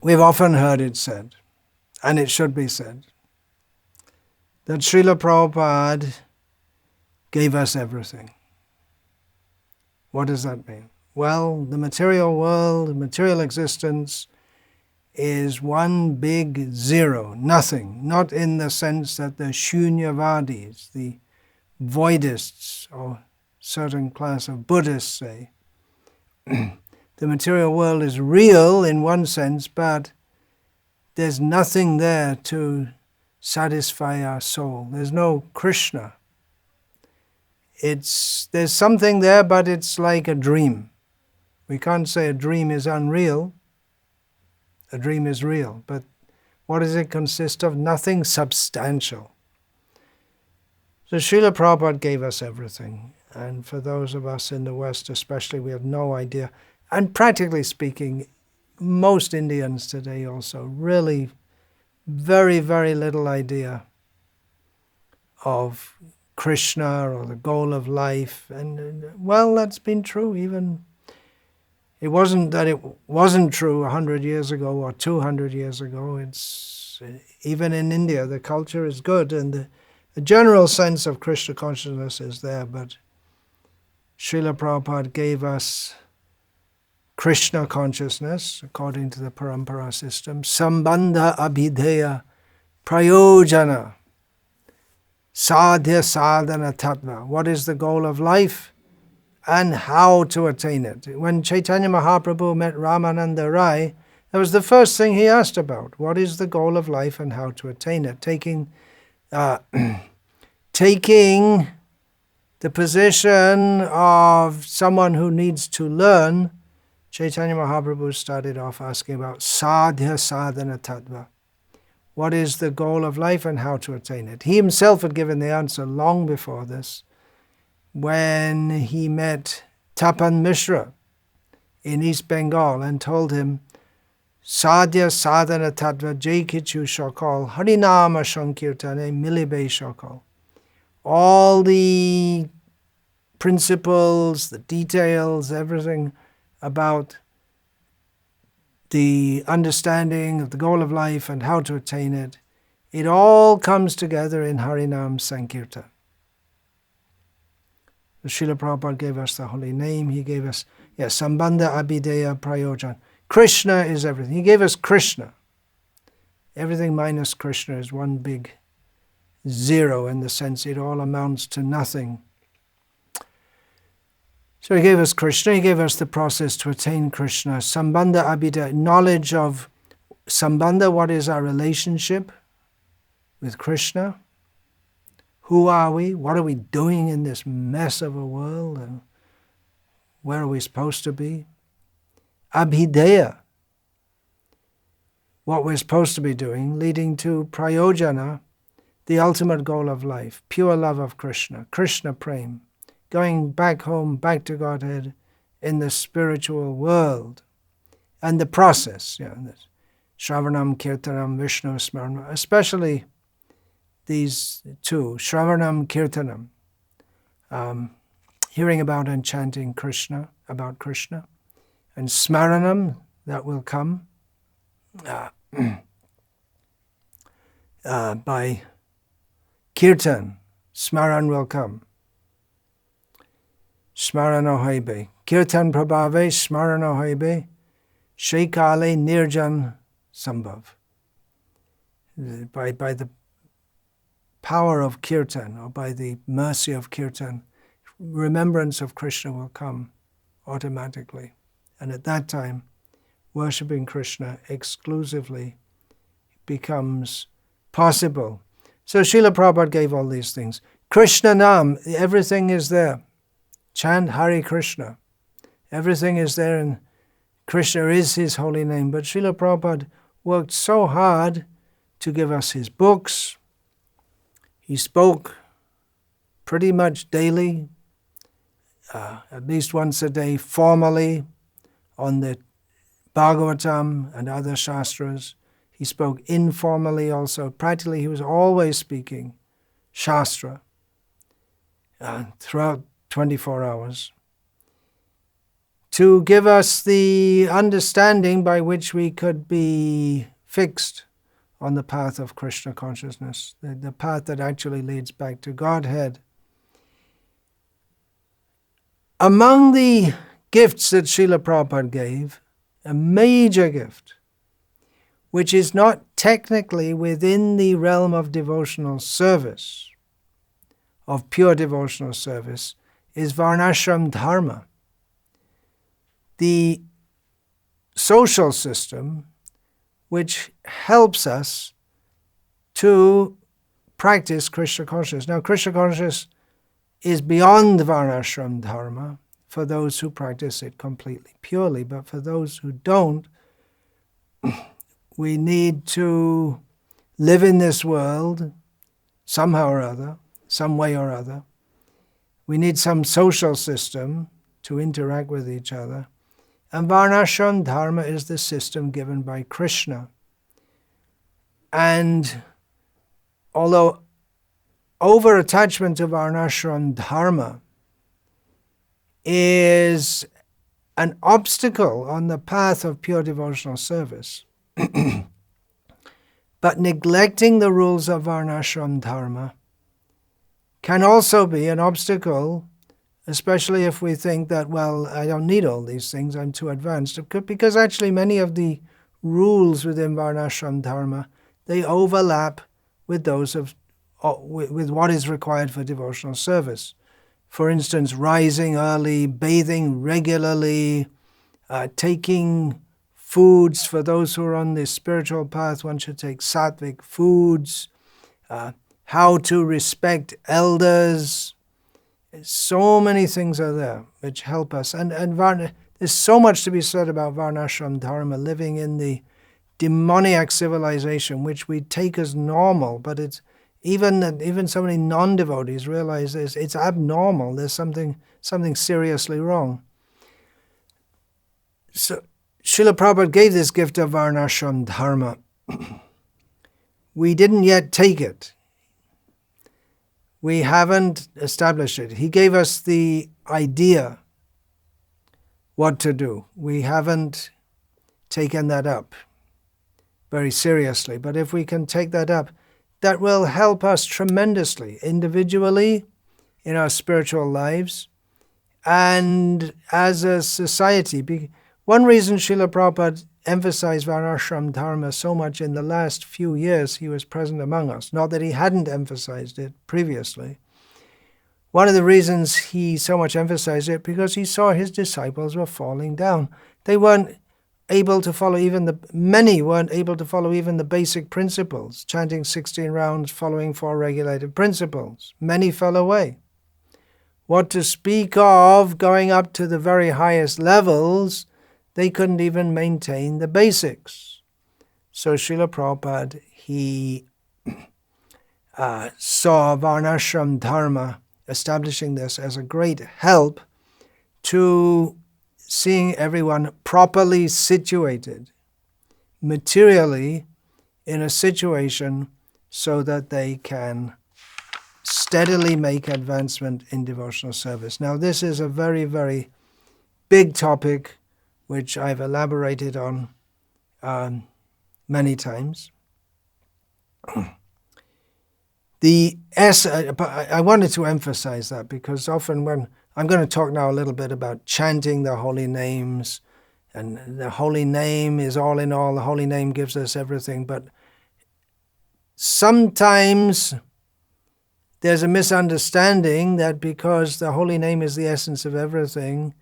We've often heard it said, and it should be said, that Srila Prabhupada gave us everything. What does that mean? Well, the material world, material existence, is one big zero, nothing. Not in the sense that the Shunyavadis, the voidists, or certain class of Buddhists say. The material world is real in one sense, but there's nothing there to satisfy our soul. There's no Krishna. There's something there, but it's like a dream. We can't say a dream is unreal. A dream is real, but what does it consist of? Nothing substantial. So Srila Prabhupada gave us everything, and for those of us in the West especially, we have no idea. And practically speaking, most Indians today also really very, very little idea of Krishna or the goal of life. And well, that's been true even. It wasn't that it wasn't true 100 years ago or 200 years ago. It's even in India, the culture is good and the general sense of Krishna consciousness is there. But Srila Prabhupada gave us Krishna consciousness, according to the parampara system, Sambandha, abhideya, prayojana, sadhya, sadhana, tattva. What is the goal of life and how to attain it? When Chaitanya Mahaprabhu met Ramananda Rai, that was the first thing he asked about. What is the goal of life and how to attain it? Taking the position of someone who needs to learn, Chaitanya Mahaprabhu started off asking about sadhya sadhana tattva. What is the goal of life and how to attain it? He himself had given the answer long before this when he met Tapan Mishra in East Bengal and told him, Sadhya sadhana tattva jai kichu shakal harinama sankirtane milibe shakal. All the principles, the details, everything about the understanding of the goal of life and how to attain it, it all comes together in Harinam Sankirtan. Srila Prabhupada gave us the holy name. He gave us, Sambandha, abhideya, prayojan. Krishna is everything. He gave us Krishna. Everything minus Krishna is one big zero in the sense it all amounts to nothing. So he gave us Krishna, he gave us the process to attain Krishna. Sambandha, abhideya, knowledge of Sambandha, what is our relationship with Krishna? Who are we? What are we doing in this mess of a world? And where are we supposed to be? Abhideya, what we're supposed to be doing, leading to prayojana, the ultimate goal of life, pure love of Krishna, Krishna prem, going back home, back to Godhead in the spiritual world. And the process, Shravanam, Kirtanam, Vishnu, Smaranam, especially these two, Shravanam, Kirtanam, hearing about and chanting Krishna, about Krishna, and Smaranam, that will come by Kirtan, Smaran will come. Smarano haibe. Kirtan prabhave, smarano haibe, shekale nirjan sambhav. By the power of Kirtan, or by the mercy of Kirtan, remembrance of Krishna will come automatically. And at that time, worshipping Krishna exclusively becomes possible. So Srila Prabhupada gave all these things. Krishna Nam, everything is there. Chant Hare Krishna. Everything is there, and Krishna is his holy name. But Srila Prabhupada worked so hard to give us his books. He spoke pretty much daily, at least once a day, formally on the Bhagavatam and other Shastras. He spoke informally also. Practically, he was always speaking Shastra throughout 24 hours. to give us the understanding by which we could be fixed on the path of Krishna consciousness, the path that actually leads back to Godhead. Among the gifts that Srila Prabhupada gave, a major gift, which is not technically within the realm of devotional service, of pure devotional service, is Varnashram dharma. The social system which helps us to practice Krishna consciousness. Now, Krishna consciousness is beyond Varnashram dharma for those who practice it completely purely, but for those who don't, we need to live in this world somehow or other, some way or other. We need some social system to interact with each other. And Varnashram dharma is the system given by Krishna. And although over-attachment to Varnashram dharma is an obstacle on the path of pure devotional service, but neglecting the rules of Varnashram dharma can also be an obstacle, especially if we think that, well, I don't need all these things, I'm too advanced. Because actually many of the rules within Varnashram dharma, they overlap with those of with what is required for devotional service. For instance, rising early, bathing regularly, taking foods. For those who are on the spiritual path, one should take sattvic foods, how to respect elders. So many things are there which help us. And there's so much to be said about Varnashram dharma, living in the demoniac civilization, which we take as normal, but it's even so many non-devotees realize it's abnormal. There's something seriously wrong. So Srila Prabhupada gave this gift of Varnashram dharma. We didn't yet take it. We haven't established it. He gave us the idea what to do. We haven't taken that up very seriously. But if we can take that up, that will help us tremendously, individually, in our spiritual lives, and as a society. One reason Srila Prabhupada emphasized Varnashram dharma so much in the last few years he was present among us, not that he hadn't emphasized it previously. One of the reasons he so much emphasized it, because he saw his disciples were falling down. They weren't able to follow many weren't able to follow even the basic principles, chanting 16 rounds, following 4 regulated principles. Many fell away. What to speak of going up to the very highest levels, they couldn't even maintain the basics. So Srila Prabhupada, he saw Varnashram dharma, establishing this as a great help to seeing everyone properly situated, materially, in a situation so that they can steadily make advancement in devotional service. Now, this is a very, very big topic which I've elaborated on many times. I wanted to emphasize that because often when I'm going to talk now a little bit about chanting the holy names, and the holy name is all in all, the holy name gives us everything, but sometimes there's a misunderstanding that because the holy name is the essence of everything,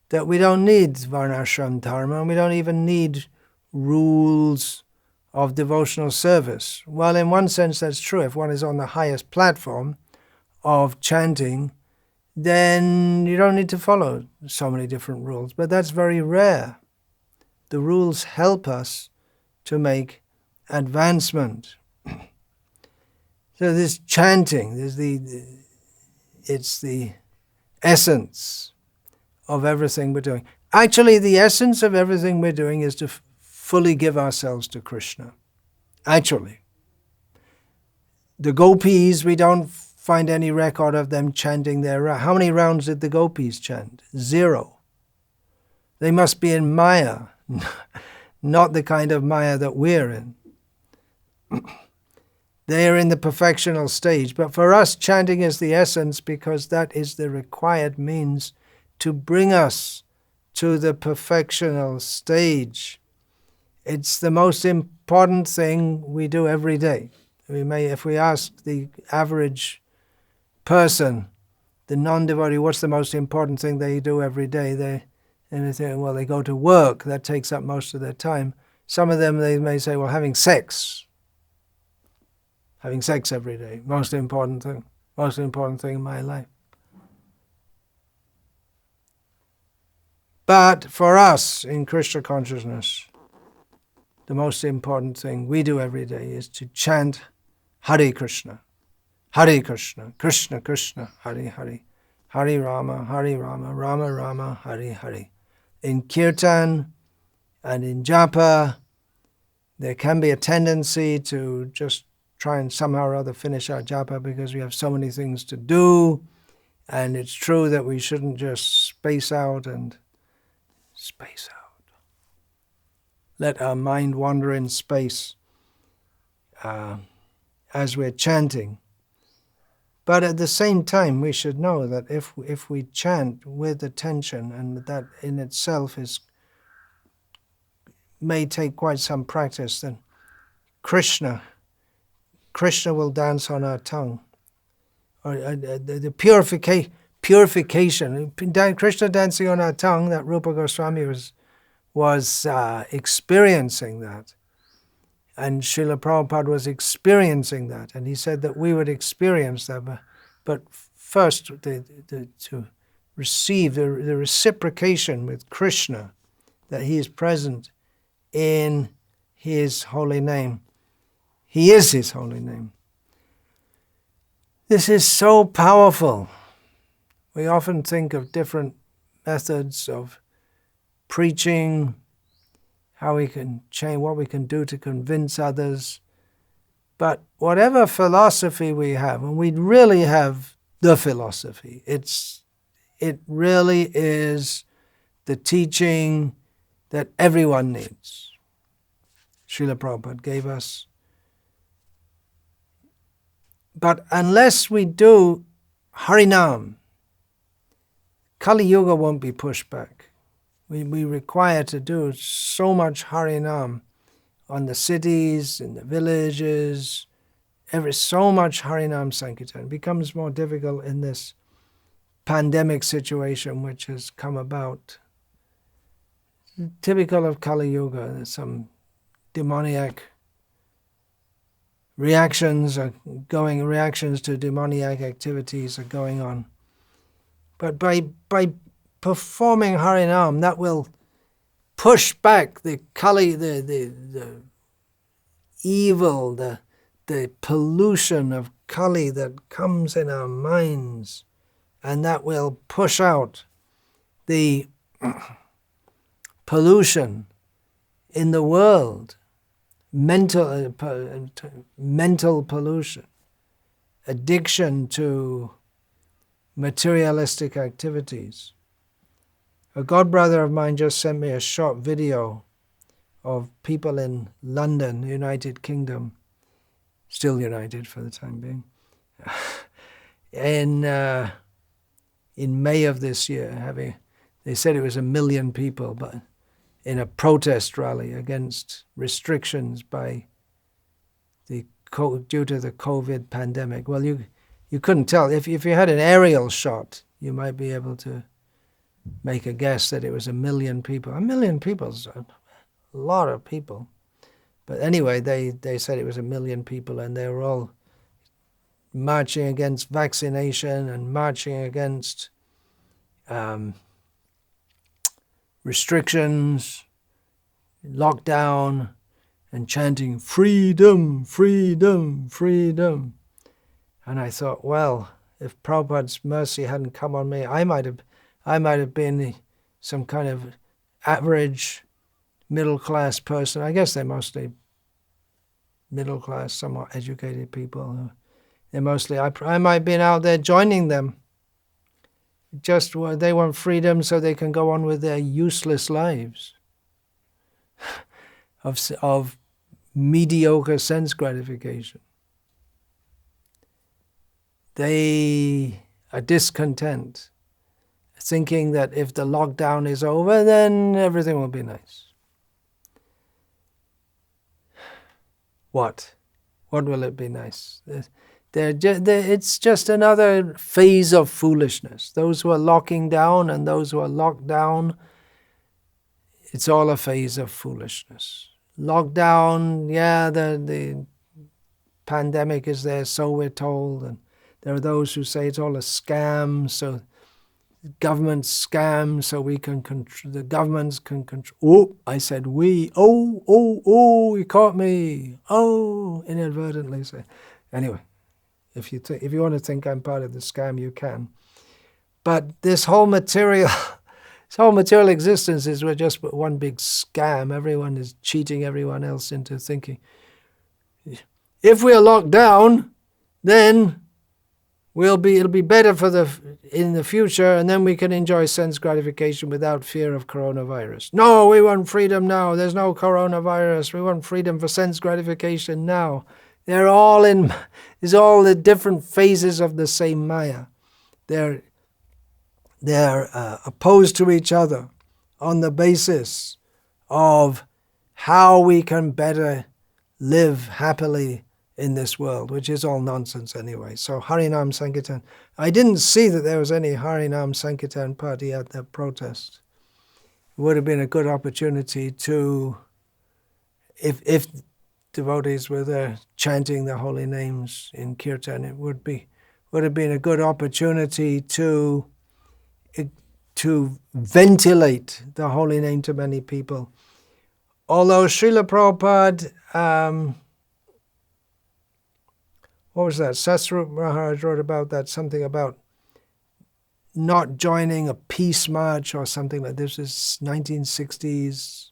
that we don't need Varnashram dharma, and we don't even need rules of devotional service. Well, in one sense that's true. If one is on the highest platform of chanting, then you don't need to follow so many different rules. But that's very rare. The rules help us to make advancement. So this chanting is it's the essence of everything we're doing. Actually, the essence of everything we're doing is to fully give ourselves to Krishna. Actually. The gopis, we don't find any record of them chanting their round. How many rounds did the gopis chant? 0. They must be in Maya, not the kind of Maya that we're in. They are in the perfectional stage. But for us, chanting is the essence because that is the required means to bring us to the perfectional stage. It's the most important thing we do every day. If we ask the average person, the non-devotee, what's the most important thing they do every day? They say, well, they go to work. That takes up most of their time. Some of them, they may say, well, having sex. Having sex every day, most important thing in my life. But for us in Krishna consciousness, the most important thing we do every day is to chant Hare Krishna, Krishna Krishna, Hare Hare, Hare Rama, Rama Rama, Hare Hare. In kirtan and in japa, there can be a tendency to just try and somehow or other finish our japa because we have so many things to do. And it's true that we shouldn't just space out. Let our mind wander in space as we're chanting. But at the same time, we should know that if we chant with attention, and that in itself may take quite some practice, then Krishna will dance on our tongue. Or the purification, Krishna dancing on our tongue, that Rupa Goswami was experiencing that. And Srila Prabhupada was experiencing that. And he said that we would experience that. But first, to receive the reciprocation with Krishna, that he is present in his holy name. He is his holy name. This is so powerful. We often think of different methods of preaching, how we can change, what we can do to convince others. But whatever philosophy we have, and we really have the philosophy, it really is the teaching that everyone needs. Srila Prabhupada gave us. But unless we do Harinam, Kali Yuga won't be pushed back. We require to do so much Harinam on the cities, in the villages, so much Harinam Sankirtan. It becomes more difficult in this pandemic situation which has come about. Typical of Kali Yuga, there's some demoniac reactions to demoniac activities are going on. But by performing Harinam, that will push back the Kali, the evil, the pollution of Kali that comes in our minds, and that will push out the pollution in the world, mental pollution, addiction to materialistic activities. A godbrother of mine just sent me a short video of people in London, United Kingdom, still united for the time being, in May of this year, they said it was 1 million people, but in a protest rally against restrictions due to the COVID pandemic. Well, you couldn't tell. If you had an aerial shot, you might be able to make a guess that it was 1 million people. 1 million people is a lot of people. But anyway, they said it was 1 million people, and they were all marching against vaccination and marching against restrictions, lockdown, and chanting freedom, freedom, freedom. And I thought, well, if Prabhupada's mercy hadn't come on me, I might have been some kind of average middle-class person. I guess they're mostly middle-class, somewhat educated people. They're mostly, I might have been out there joining them. they want freedom so they can go on with their useless lives of mediocre sense gratification. They are discontent, thinking that if the lockdown is over, then everything will be nice. What? What will it be nice? It's just another phase of foolishness. Those who are locking down and those who are locked down, it's all a phase of foolishness. Lockdown, yeah, the pandemic is there, so we're told, and there are those who say it's all a scam, so government scam, so we can the governments can control. Oh, I said we. Oh, you caught me. Oh, inadvertently. So, anyway, if you want to think I'm part of the scam, you can. But this whole material existence is just one big scam. Everyone is cheating everyone else into thinking, if we are locked down, then it'll be better in the future, and then we can enjoy sense gratification without fear of coronavirus. No, we want freedom now. There's no coronavirus. We want freedom for sense gratification now. They're all it's all the different phases of the same Maya. They're opposed to each other on the basis of how we can better live happily in this world, which is all nonsense anyway. So Harinam Sankirtan. I didn't see that there was any Harinam Sankirtan party at that protest. It would have been a good opportunity to, if devotees were there chanting the holy names in kirtan, it would have been a good opportunity to ventilate the holy name to many people. Although Srila Prabhupada, what was that? Sasrup Maharaj wrote about that, something about not joining a peace march or something like this. This is 1960s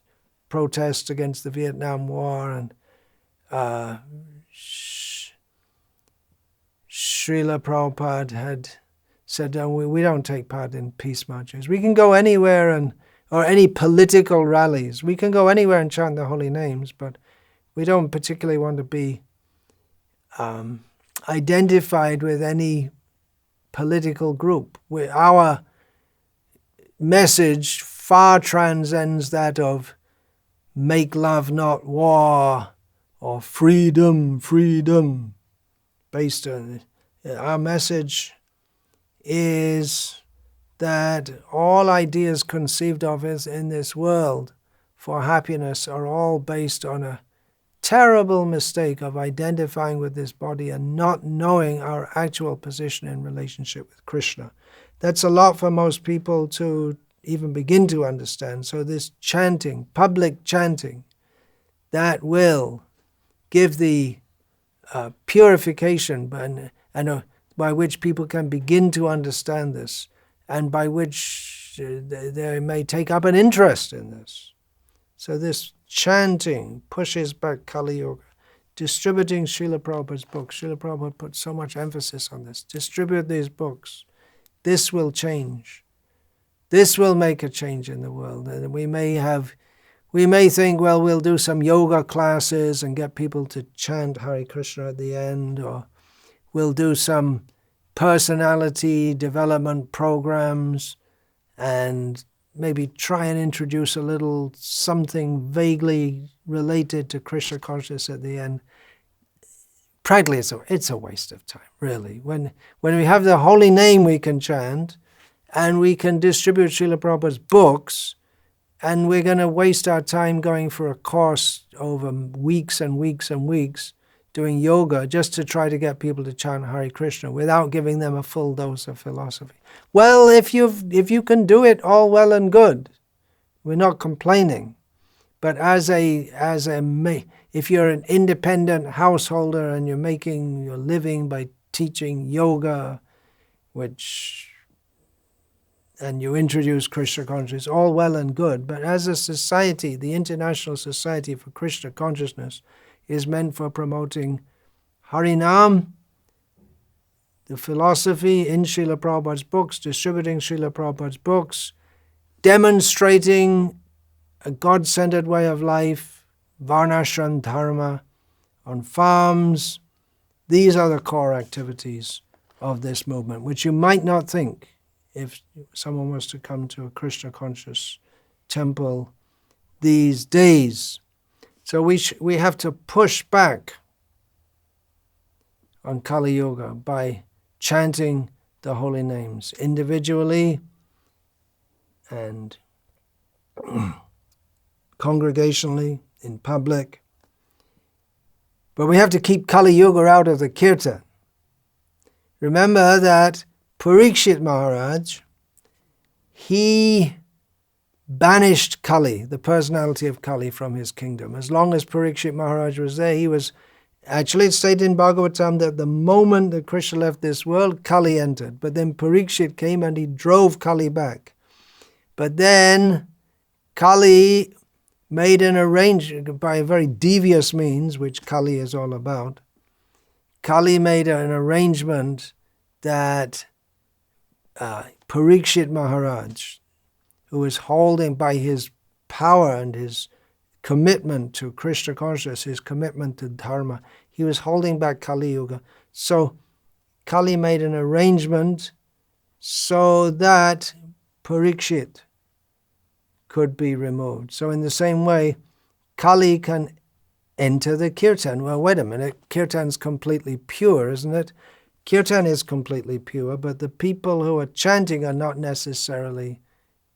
protest against the Vietnam War, and Srila Prabhupada had said, we don't take part in peace marches. We can go anywhere or any political rallies. We can go anywhere and chant the holy names, but we don't particularly want to be identified with any political group. Our message far transcends that of make love not war or freedom, based on our message is that all ideas conceived of in this world for happiness are all based on a terrible mistake of identifying with this body and not knowing our actual position in relationship with Krishna. That's a lot for most people to even begin to understand. So this chanting, public chanting, that will give the purification and by which people can begin to understand this, and by which they may take up an interest in this. So this chanting pushes back Kali Yuga. Distributing Srila Prabhupada's books. Srila Prabhupada put so much emphasis on this. Distribute these books. This will change. This will make a change in the world. And we may think, well, we'll do some yoga classes and get people to chant Hare Krishna at the end, or we'll do some personality development programs and maybe try and introduce a little something vaguely related to Krishna consciousness at the end. Practically, it's a waste of time, really. When we have the holy name we can chant, and we can distribute Srila Prabhupada's books, and we're going to waste our time going for a course over weeks and weeks and weeks doing yoga just to try to get people to chant Hare Krishna without giving them a full dose of philosophy. Well, if you can do it, all well and good. We're not complaining. But if you're an independent householder and you're making your living by teaching yoga, and you introduce Krishna consciousness, all well and good. But as a society, the International Society for Krishna Consciousness is meant for promoting Harinam, the philosophy in Srila Prabhupada's books, distributing Srila Prabhupada's books, demonstrating a God-centered way of life, Varnasrama dharma, on farms. These are the core activities of this movement, which you might not think if someone was to come to a Krishna conscious temple these days. So we have to push back on Kali Yuga by chanting the holy names individually and congregationally, in public. But we have to keep Kali Yuga out of the kirtan. Remember that Parikshit Maharaj, he banished Kali, the personality of Kali, from his kingdom. As long as Parikshit Maharaj was there, he was... Actually, it's stated in Bhagavatam that the moment that Krishna left this world, Kali entered. But then Parikshit came and he drove Kali back. But then Kali made an arrangement by a very devious means, which Kali is all about. Kali made an arrangement that Parikshit Maharaj, who was holding by his power and his commitment to Krishna consciousness, his commitment to dharma, he was holding back Kali Yuga. So Kali made an arrangement so that Parikshit could be removed. So in the same way, Kali can enter the kirtan. Well, wait a minute, kirtan's completely pure, isn't it? Kirtan is completely pure, but the people who are chanting are not necessarily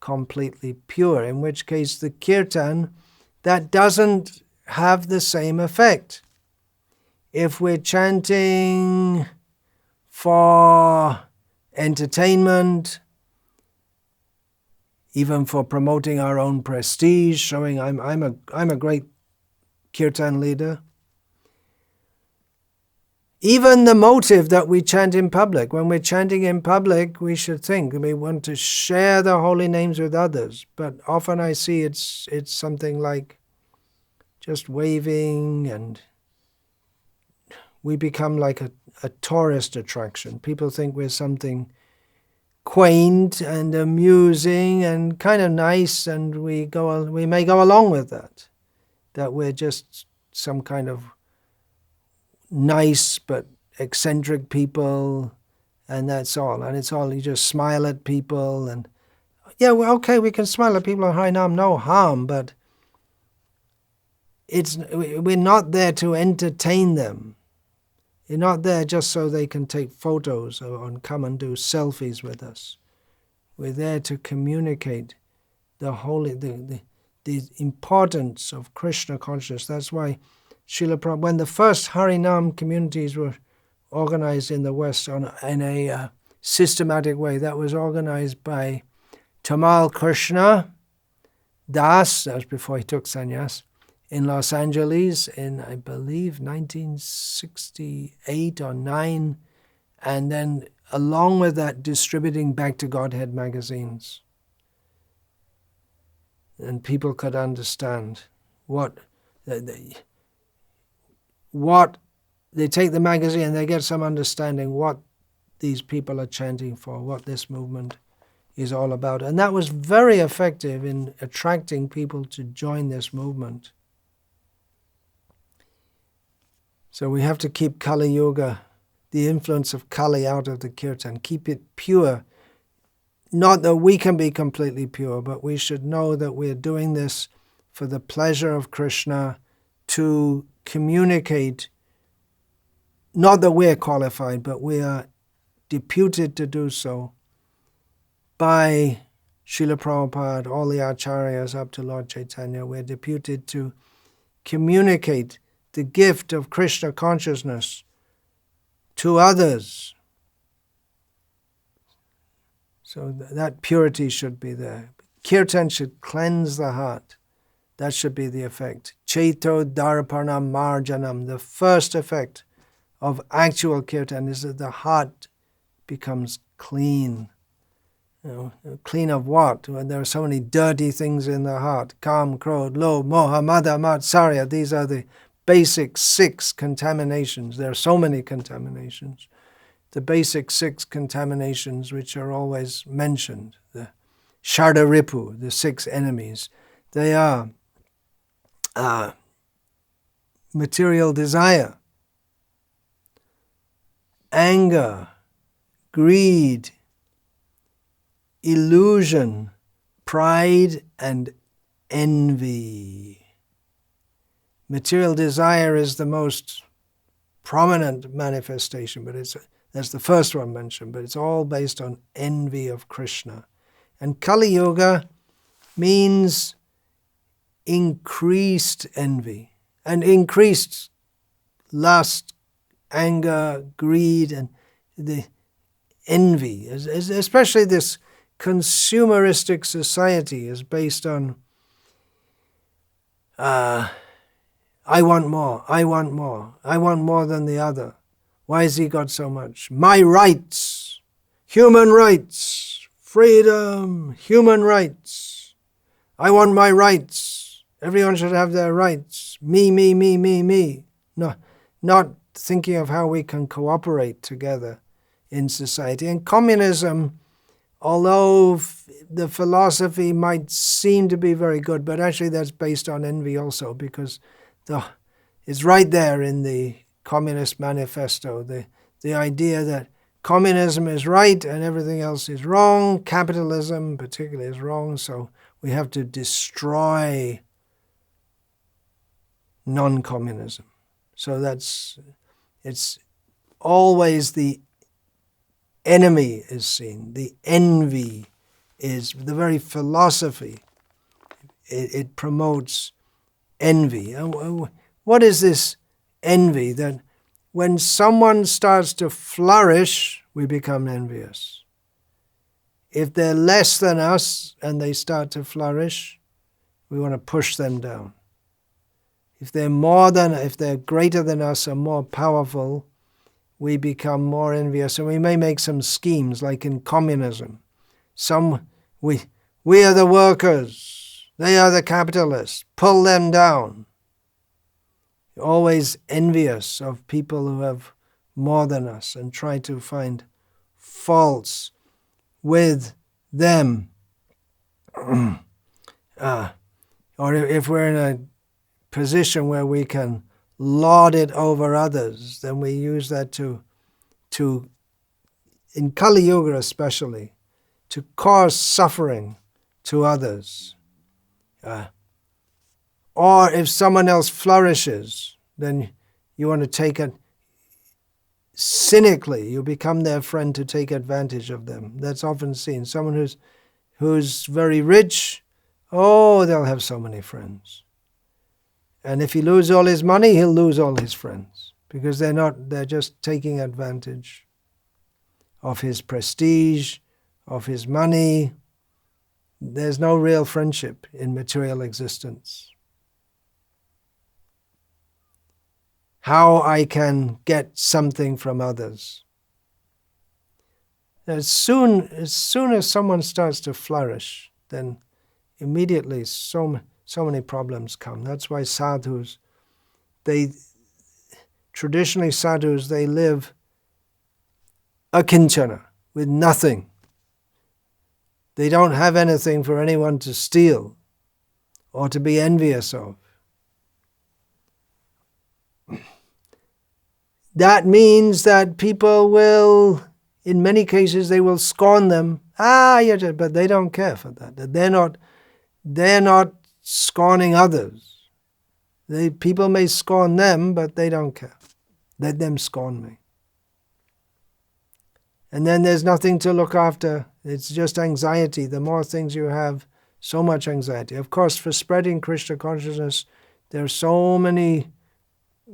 completely pure, in which case the kirtan, that doesn't have the same effect. If we're chanting for entertainment, even for promoting our own prestige, showing I'm a great kirtan leader, even the motive that we chant in public, when we're chanting in public, we should think we want to share the holy names with others. But often I see it's something like just waving, and we become like a tourist attraction. People think we're something quaint and amusing and kind of nice, and we may go along with that we're just some kind of nice but eccentric people, and that's all. And it's all, you just smile at people, and yeah, well, okay, we can smile at people on Harinam, no harm, but we're not there to entertain them. You're not there just so they can take photos or come and do selfies with us. We're there to communicate the importance of Krishna consciousness. That's why Srila Prabhupada, when the first Harinam communities were organized in the West in a systematic way, that was organized by Tamal Krishna Das, that was before he took sannyas, in Los Angeles in, I believe, 1968 or 9, and then along with that, distributing Back to Godhead magazines. And people could understand what they take the magazine and they get some understanding what these people are chanting for, what this movement is all about. And that was very effective in attracting people to join this movement. So we have to keep Kali Yuga, the influence of Kali, out of the kirtan, keep it pure. Not that we can be completely pure, but we should know that we're doing this for the pleasure of Krishna, to communicate, not that we're qualified, but we are deputed to do so by Srila Prabhupada, all the acharyas up to Lord Chaitanya. We're deputed to communicate the gift of Krishna consciousness to others. So that purity should be there. Kirtan should cleanse the heart. That should be the effect. Cheto darpanam marjanam. The first effect of actual kirtan is that the heart becomes clean. Clean of what? When there are so many dirty things in the heart. Kam, krodh, lobh, moha, mada, matsarya. These are the basic 6 contaminations. There are so many contaminations the basic 6 contaminations which are always mentioned, the Shardaripu, the 6 enemies. They are material desire, anger, greed, illusion, pride, and envy. Material desire is the most prominent manifestation, but that's the first one mentioned, but it's all based on envy of Krishna. And Kali Yuga means increased envy and increased lust, anger, greed, and the envy. Especially this consumeristic society is based on I want more, I want more, I want more than the other. Why has he got so much? My rights, human rights, freedom, human rights. I want my rights. Everyone should have their rights. Me, me, me, me, me. No, not thinking of how we can cooperate together in society. And communism, although the philosophy might seem to be very good, but actually that's based on envy also, because it's right there in the Communist Manifesto, the idea that communism is right and everything else is wrong, capitalism particularly is wrong, so we have to destroy non-communism. So it's always the enemy is seen, the envy is the very philosophy. It promotes envy. And what is this envy? That when someone starts to flourish, we become envious. If they're less than us and they start to flourish, we want to push them down. If they're greater than us or more powerful, we become more envious, and we may make some schemes, like in communism. We are the workers, they are the capitalists, pull them down. You're always envious of people who have more than us and try to find faults with them. Or if we're in a position where we can lord it over others, then we use that to in Kali Yuga especially, to cause suffering to others. Or if someone else flourishes, then you want to take it cynically. You become their friend to take advantage of them. That's often seen. Someone who's very rich, they'll have so many friends. And if he loses all his money, he'll lose all his friends, because they're just taking advantage of his prestige, of his money. There's no real friendship in material existence. How I can get something from others. As soon as someone starts to flourish, then immediately so many problems come. That's why sadhus, traditionally sadhus, they live akinchana, with nothing. They don't have anything for anyone to steal or to be envious of. That means that people will, in many cases, they will scorn them. But they don't care for that. They're not scorning others. People may scorn them, but they don't care. Let them scorn me. And then there's nothing to look after. It's just anxiety. The more things you have, so much anxiety. Of course, for spreading Krishna consciousness, there are so many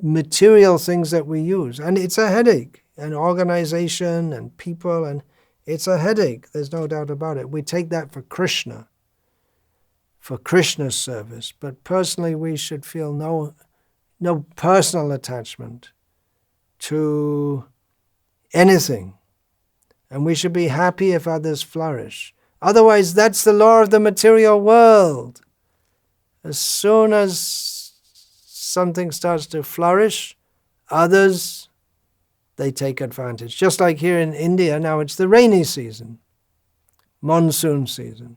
material things that we use. And it's a headache. And organization and people, and it's a headache. There's no doubt about it. We take that for Krishna, for Krishna's service. But personally, we should feel no personal attachment to anything. And we should be happy if others flourish. Otherwise, that's the law of the material world. As soon as something starts to flourish, others, they take advantage. Just like here in India, now it's the rainy season, monsoon season.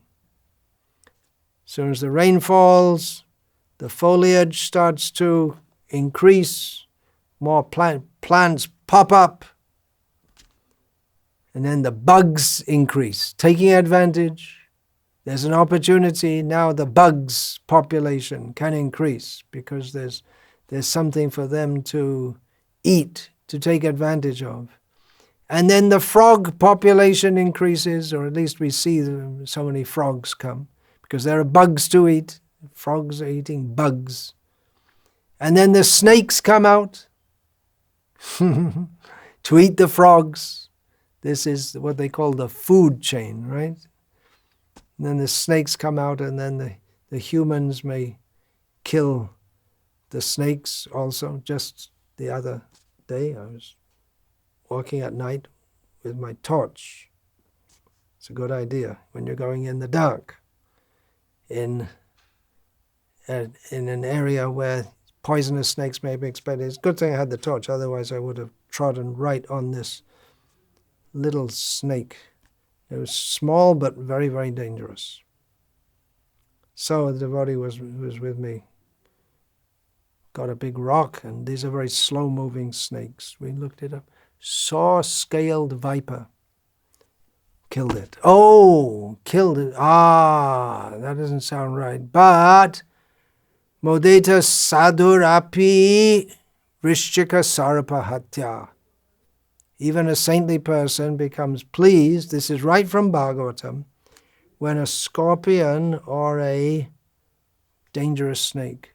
As soon as the rain falls, the foliage starts to increase, more plants pop up, and then the bugs increase, taking advantage. There's an opportunity now. The bugs population can increase because there's something for them to eat, to take advantage of. And then the frog population increases, or at least we see so many frogs come, because there are bugs to eat. Frogs are eating bugs. And then the snakes come out to eat the frogs. This is what they call the food chain, right? And then the snakes come out, and then the humans may kill the snakes also. Just the other day, I was walking at night with my torch. It's a good idea when you're going in the dark in an area where poisonous snakes may be expected. It's a good thing I had the torch, otherwise I would have trodden right on this little snake. It was small but very, very dangerous. So the devotee was with me, got a big rock, and these are very slow-moving snakes. We looked it up. Saw scaled viper. Killed it. Oh, killed it. That doesn't sound right. But modeta sadhurapi vrishchika sarapa hatya. Even a saintly person becomes pleased, this is right from Bhagavatam, when a scorpion or a dangerous snake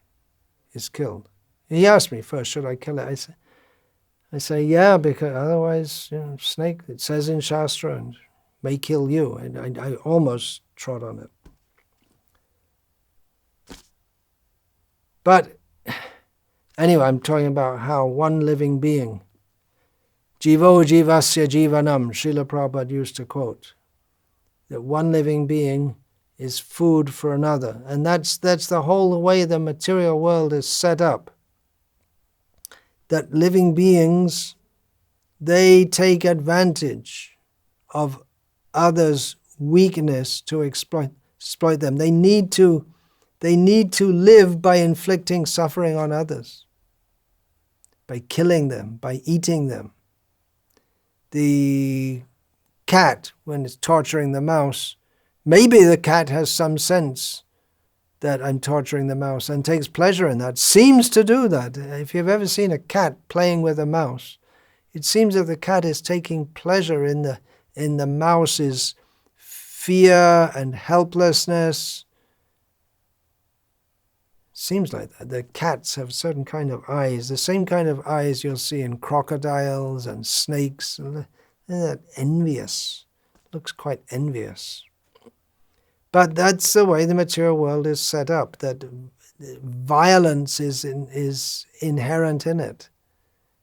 is killed. He asked me first, should I kill it? I say, yeah, because otherwise, snake, it says in Shastra, and may kill you. And I almost trod on it. But anyway, I'm talking about how one living being, Jivo jivasya jivanam, Srila Prabhupada used to quote, that one living being is food for another. And that's the whole way the material world is set up. That living beings, they take advantage of others' weakness to exploit them. They need to live by inflicting suffering on others, by killing them, by eating them. The cat, when it's torturing the mouse, maybe the cat has some sense that I'm torturing the mouse and takes pleasure in that, seems to do that. If you've ever seen a cat playing with a mouse, it seems that the cat is taking pleasure in the mouse's fear and helplessness. Seems like that. The cats have certain kind of eyes, the same kind of eyes you'll see in crocodiles and snakes. They're envious. Looks quite envious. But that's the way the material world is set up, that violence is inherent in it.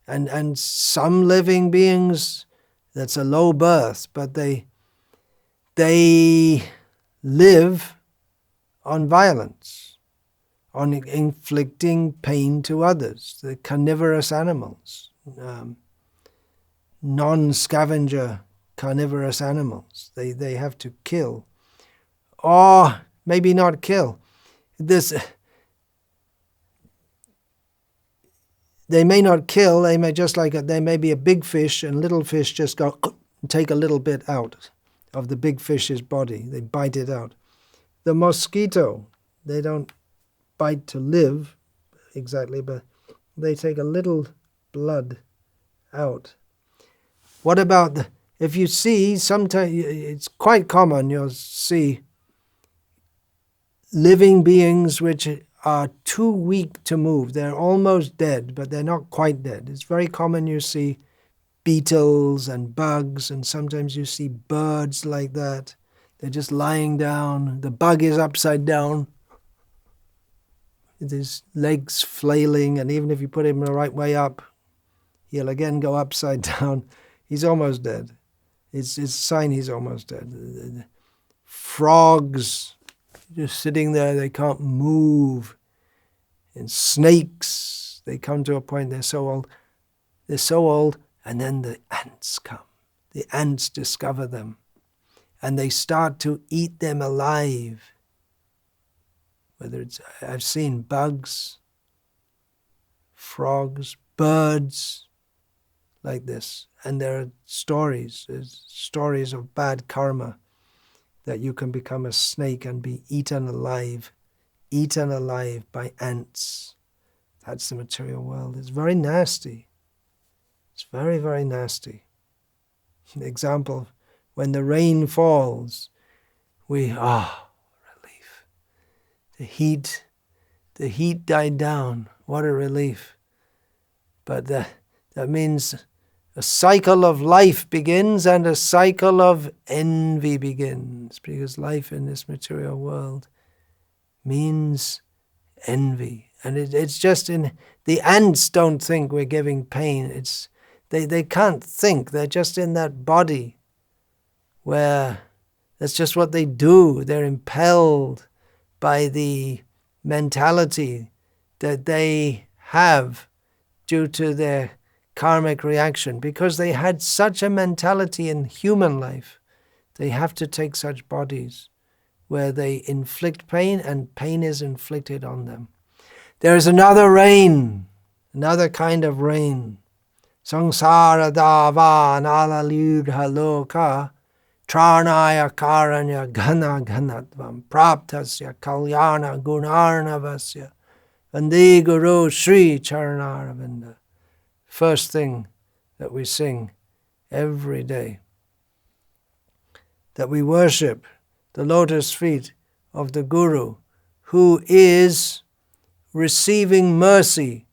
And some living beings, that's a low birth, but they live on violence, on inflicting pain to others. The carnivorous animals, non-scavenger carnivorous animals, they have to kill. Or maybe not kill. They may not kill, they may just there may be a big fish and little fish just go and take a little bit out of the big fish's body. They bite it out. The mosquito, they don't bite to live exactly, but they take a little blood out. What about if you see, sometimes it's quite common, you'll see living beings which are too weak to move. They're almost dead, but they're not quite dead. It's very common you see beetles and bugs, and sometimes you see birds like that. They're just lying down. The bug is upside down, with his legs flailing, and even if you put him the right way up, he'll again go upside down. He's almost dead. It's a sign he's almost dead. Frogs, just sitting there, they can't move. And snakes, they come to a point, they're so old, And then the ants come. The ants discover them. And they start to eat them alive. Whether it's, I've seen bugs, frogs, birds, like this. And there are stories. There's stories of bad karma, that you can become a snake and be eaten alive by ants. That's the material world. It's very nasty. It's very, very nasty. An example, when the rain falls, relief. The heat died down. What a relief. But that means a cycle of life begins and a cycle of envy begins, because life in this material world means envy. And it's just the ants don't think we're giving pain. They can't think. They're just in that body where that's just what they do. They're impelled by the mentality that they have due to their karmic reaction. Because they had such a mentality in human life, they have to take such bodies where they inflict pain and pain is inflicted on them. There is another rain, another kind of rain. Sangsara dava nalaludha loka tranaya karanya ghana ghanatvam praptasya kalyana gunarnavasya vande guru Sri Charanaravindha. First thing that we sing every day, that we worship the lotus feet of the Guru, who is receiving mercy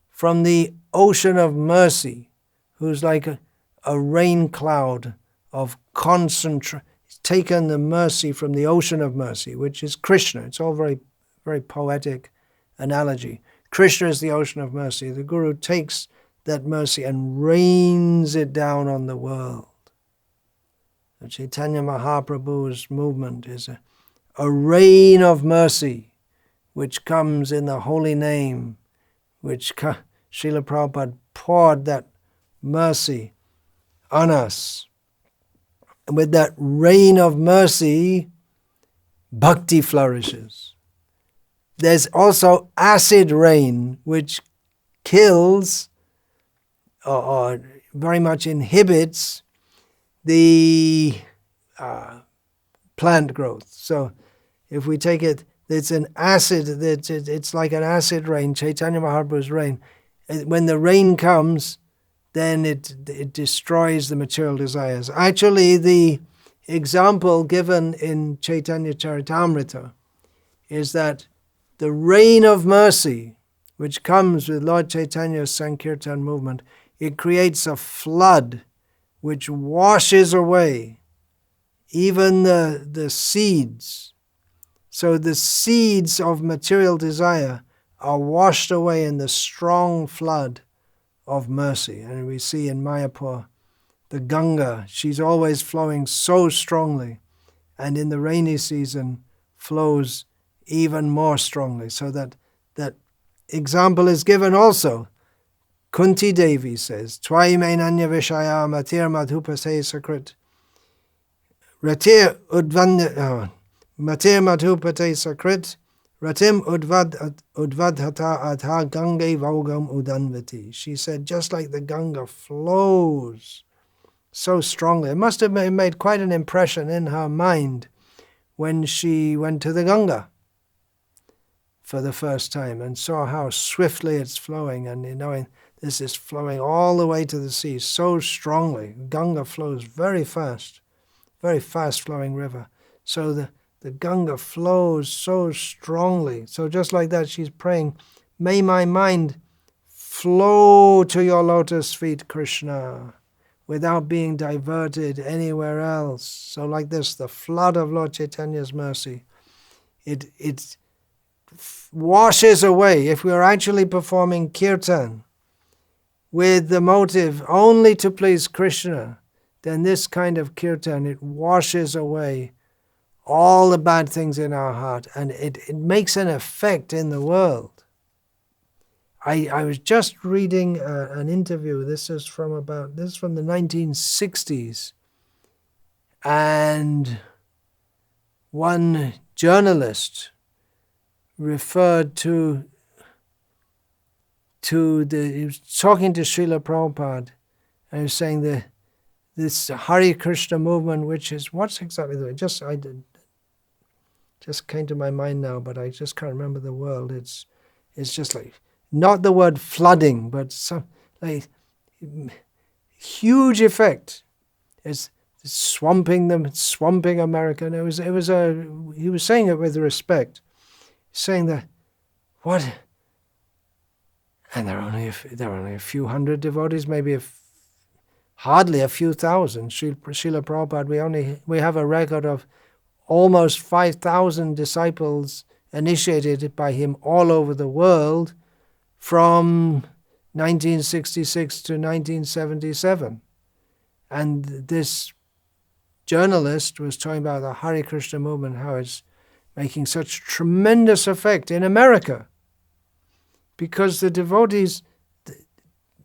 from the ocean of mercy, who's like a rain cloud of concentrate. He's taken the mercy from the ocean of mercy, which is Krishna. It's all very, very poetic analogy. Krishna is the ocean of mercy. The Guru takes that mercy and rains it down on the world. The Chaitanya Mahaprabhu's movement is a rain of mercy, which comes in the holy name, which Srila Prabhupada poured that mercy on us. And with that rain of mercy, bhakti flourishes. There's also acid rain, which kills or very much inhibits the plant growth. So if we take it, it's an acid, it's like an acid rain, Chaitanya Mahaprabhu's rain. When the rain comes, then it destroys the material desires. Actually, the example given in Chaitanya Charitamrita is that the rain of mercy, which comes with Lord Chaitanya's Sankirtan movement, it creates a flood which washes away even the seeds. So the seeds of material desire are washed away in the strong flood of mercy. And we see in Mayapur, the Ganga, she's always flowing so strongly, and in the rainy season flows even more strongly. So that example is given also. Kunti Devi says, Twai mainanya vishaya matir madhupase sakrit. Ratir matir madhupate sakrit. Ratim udvadhata adha gange vaugam udanvati. She said, just like the Ganga flows so strongly. It must have made quite an impression in her mind when she went to the Ganga for the first time and saw how swiftly it's flowing, and knowing this is flowing all the way to the sea so strongly. Ganga flows very fast flowing river. So the Ganga flows so strongly. So just like that, she's praying, may my mind flow to your lotus feet, Krishna, without being diverted anywhere else. So like this, the flood of Lord Chaitanya's mercy, it washes away. If we are actually performing kirtan with the motive only to please Krishna, then this kind of kirtan, it washes away all the bad things in our heart, and it makes an effect in the world. I was just reading an interview. This is from the 1960s, and one journalist referred to he was talking to Srila Prabhupada, and he was saying this Hare Krishna movement, which is, what's exactly the way? Just came to my mind now, but I just can't remember the word. It's just like, not the word flooding, but some like huge effect. It's swamping America. And he was saying it with respect, saying that what. And there are only a few hundred devotees, maybe hardly a few thousand. Srila Prabhupada, we have a record of almost 5,000 disciples initiated by him all over the world from 1966 to 1977. And this journalist was talking about the Hare Krishna movement, how it's making such tremendous effect in America. Because the devotees,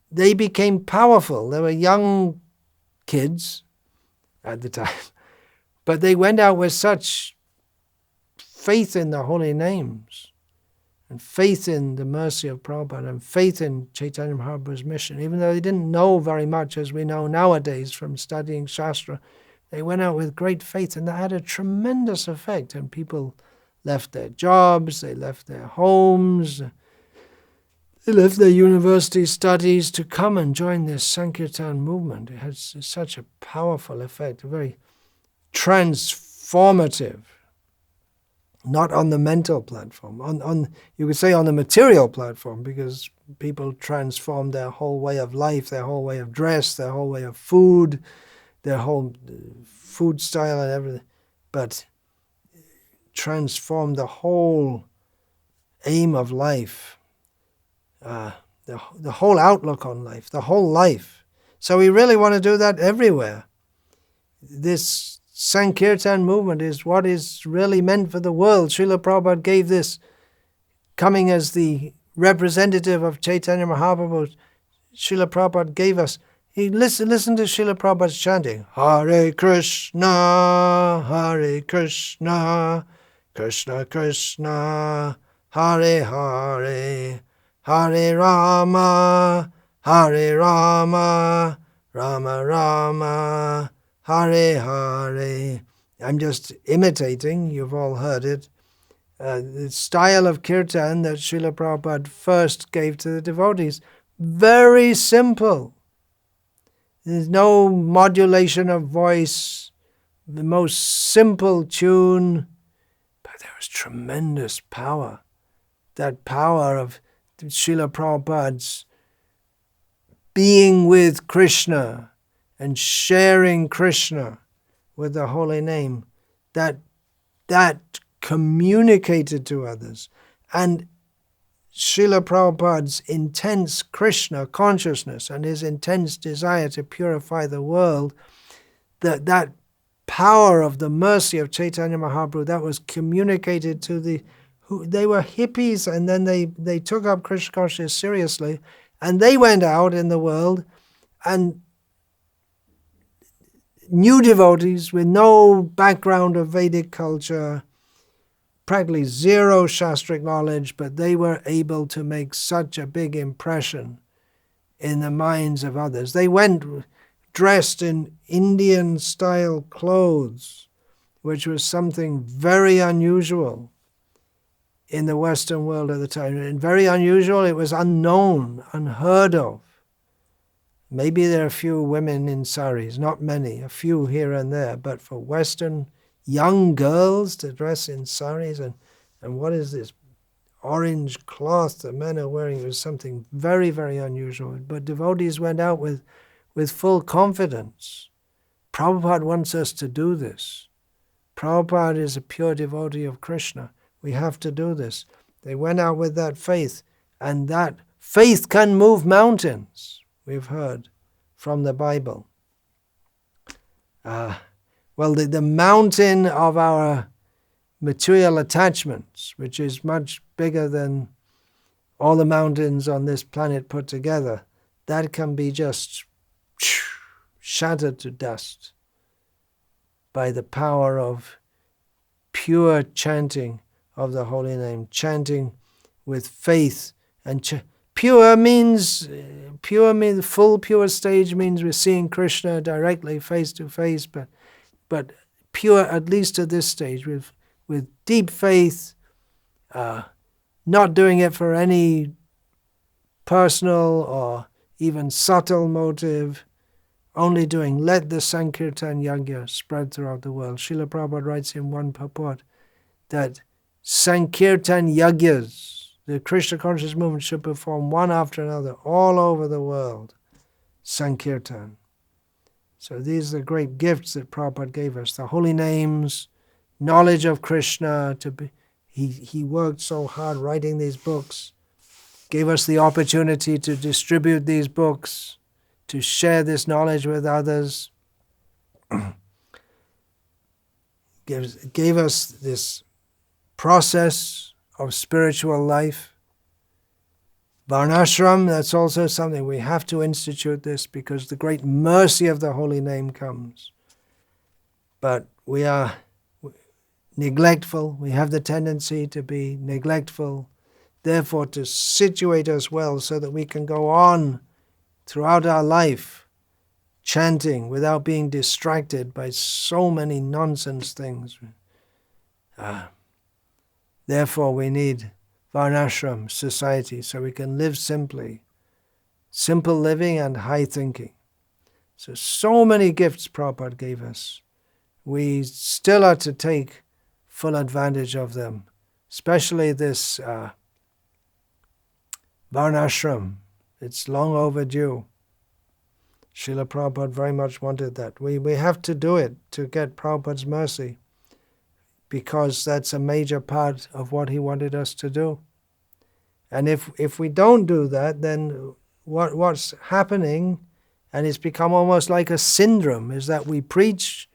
they became powerful. They were young kids at the time, but they went out with such faith in the holy names and faith in the mercy of Prabhupada and faith in Chaitanya Mahaprabhu's mission. Even though they didn't know very much, as we know nowadays from studying Shastra, they went out with great faith, and that had a tremendous effect. And people left their jobs, they left their homes, they left their university studies to come and join this Sankirtan movement. It has such a powerful effect, very transformative, not on the mental platform, on you could say on the material platform, because people transformed their whole way of life, their whole way of dress, their whole way of food, their whole food style and everything, but transformed the whole aim of life. The whole outlook on life, the whole life. So we really want to do that everywhere. This Sankirtan movement is what is really meant for the world. Srila Prabhupada gave this, coming as the representative of Chaitanya Mahaprabhu. Srila Prabhupada gave us, listen to Srila Prabhupada's chanting. Hare Krishna, Hare Krishna, Krishna Krishna, Hare Hare, Hare Rama, Hare Rama, Rama Rama, Hare Hare. I'm just imitating, you've all heard it, the style of kirtan that Srila Prabhupada first gave to the devotees. Very simple. There's no modulation of voice, the most simple tune, but there was tremendous power. That power of Srila Prabhupada's being with Krishna and sharing Krishna with the holy name, that communicated to others. And Srila Prabhupada's intense Krishna consciousness and his intense desire to purify the world, that power of the mercy of Chaitanya Mahaprabhu, that was communicated to they were hippies, and then they took up Krishna consciousness seriously, and they went out in the world, and new devotees with no background of Vedic culture, practically zero Shastric knowledge, but they were able to make such a big impression in the minds of others. They went dressed in Indian-style clothes, which was something very unusual in the Western world at the time. And very unusual, it was unknown, unheard of. Maybe there are a few women in saris, not many, a few here and there, but for Western young girls to dress in saris, and what is this orange cloth the men are wearing, it was something very, very unusual. But devotees went out with full confidence. Prabhupada wants us to do this. Prabhupada is a pure devotee of Krishna. We have to do this. They went out with that faith, and that faith can move mountains, we've heard from the Bible. Well, the mountain of our material attachments, which is much bigger than all the mountains on this planet put together, that can be just shattered to dust by the power of pure chanting of the holy name, chanting with faith. And pure means full pure stage means we're seeing Krishna directly face to face, but pure at least at this stage with deep faith, not doing it for any personal or even subtle motive, only doing, let the Sankirtan Yagya spread throughout the world. Srila Prabhupada writes in one purport that Sankirtan Yagyas, the Krishna conscious movement, should perform one after another all over the world. Sankirtan. So these are the great gifts that Prabhupada gave us. The holy names, knowledge of Krishna. He worked so hard writing these books, gave us the opportunity to distribute these books, to share this knowledge with others. Gave us this process of spiritual life. Varnasrama, that's also something we have to institute this because the great mercy of the holy name comes. But we are neglectful. We have the tendency to be neglectful. Therefore, to situate us well so that we can go on throughout our life chanting without being distracted by so many nonsense things. Therefore, we need Varnasrama society so we can live simply. Simple living and high thinking. So many gifts Prabhupada gave us. We still are to take full advantage of them, especially this Varnasrama. It's long overdue. Srila Prabhupada very much wanted that. We have to do it to get Prabhupada's mercy, because that's a major part of what he wanted us to do. And if we don't do that, then what's happening, and it's become almost like a syndrome, is that we preach,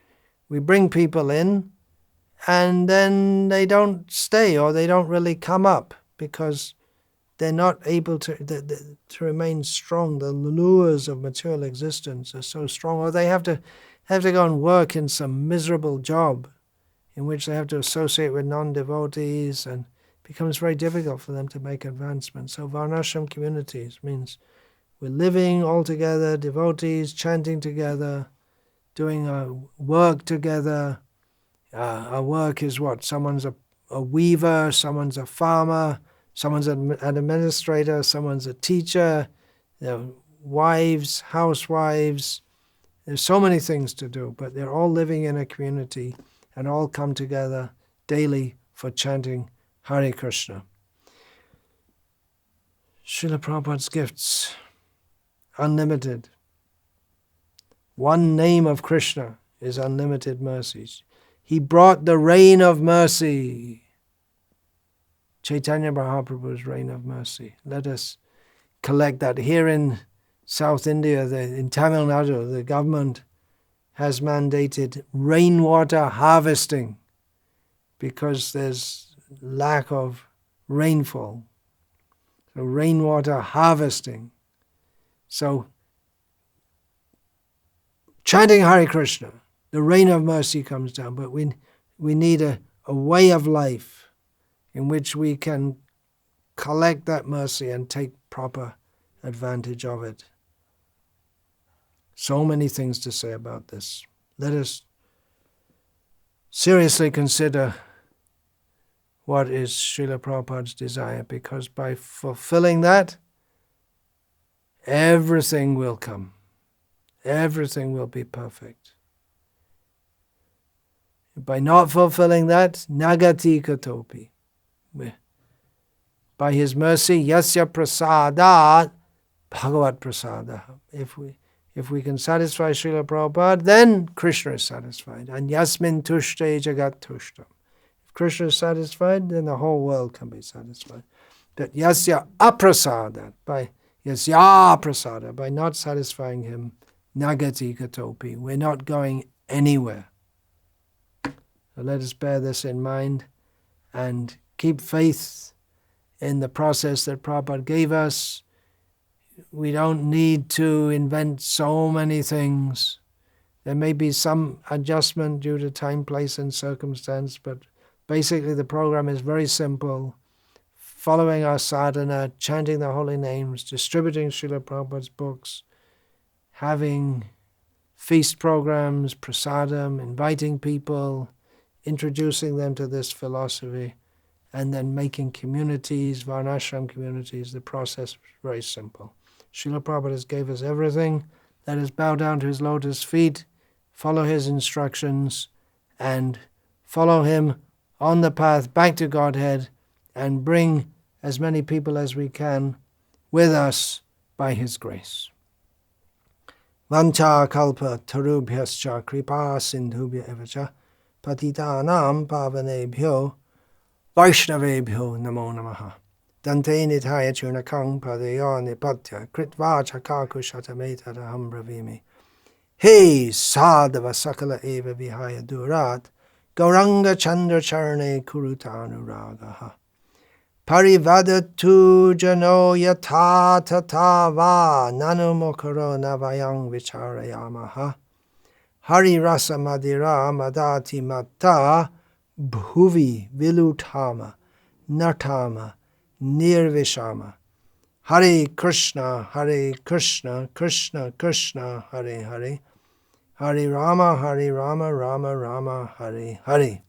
we bring people in, and then they don't stay or they don't really come up because they're not able to remain strong. The lures of material existence are so strong, or they have to go and work in some miserable job in which they have to associate with non-devotees, and it becomes very difficult for them to make advancement. So Varnasrama communities means we're living all together, devotees, chanting together, doing work together. Our work is what? Someone's a weaver, someone's a farmer, someone's an administrator, someone's a teacher, wives, housewives. There's so many things to do, but they're all living in a community and all come together daily for chanting Hare Krishna. Srila Prabhupada's gifts, unlimited. One name of Krishna is unlimited mercies. He brought the rain of mercy. Chaitanya Mahaprabhu's rain of mercy. Let us collect that. Here in South India, in Tamil Nadu, the government has mandated rainwater harvesting because there's lack of rainfall. So rainwater harvesting. So chanting Hare Krishna, the rain of mercy comes down, but we need a way of life in which we can collect that mercy and take proper advantage of it. So many things to say about this. Let us seriously consider what is Srila Prabhupada's desire, because by fulfilling that, everything will come. Everything will be perfect. By not fulfilling that, nagati katopi. By his mercy, yasya prasadat bhagavat prasada. If we can satisfy Srila Prabhupada, then Krishna is satisfied. And yasmin tushte jagat tushtam. If Krishna is satisfied, then the whole world can be satisfied. But yasya aprasada, by yasya prasada, by not satisfying him, nagati katopi, we're not going anywhere. So let us bear this in mind and keep faith in the process that Prabhupada gave us. We don't need to invent so many things. There may be some adjustment due to time, place, and circumstance, but basically the program is very simple. Following our sadhana, chanting the holy names, distributing Srila Prabhupada's books, having feast programs, prasadam, inviting people, introducing them to this philosophy, and then making communities, Varnasrama communities. The process is very simple. Srila Prabhupada gave us everything. Let us bow down to his lotus feet, follow his instructions, and follow him on the path back to Godhead, and bring as many people as we can with us by his grace. Vancha kalpa tarubhyascha kripa sindhubhya evacha patitanam pavanebhyo vaishnavebhyo namo namaha. Dante nithaya chunakang padeya nipatya kritva chakaku shatametadaham bravimi. Hey sadhava sakala eva vihaya durat gauranga chandra charane kurutanuragaha. Parivadatu jano yata tatava nanumokaro navayang vicharayamaha. Hari rasa madira madati matta bhuvi vilutama nartama nirvishama. Hare Krishna, Krishna Krishna, Hare Hare. Hare Rama, Rama Rama, Hare Hare.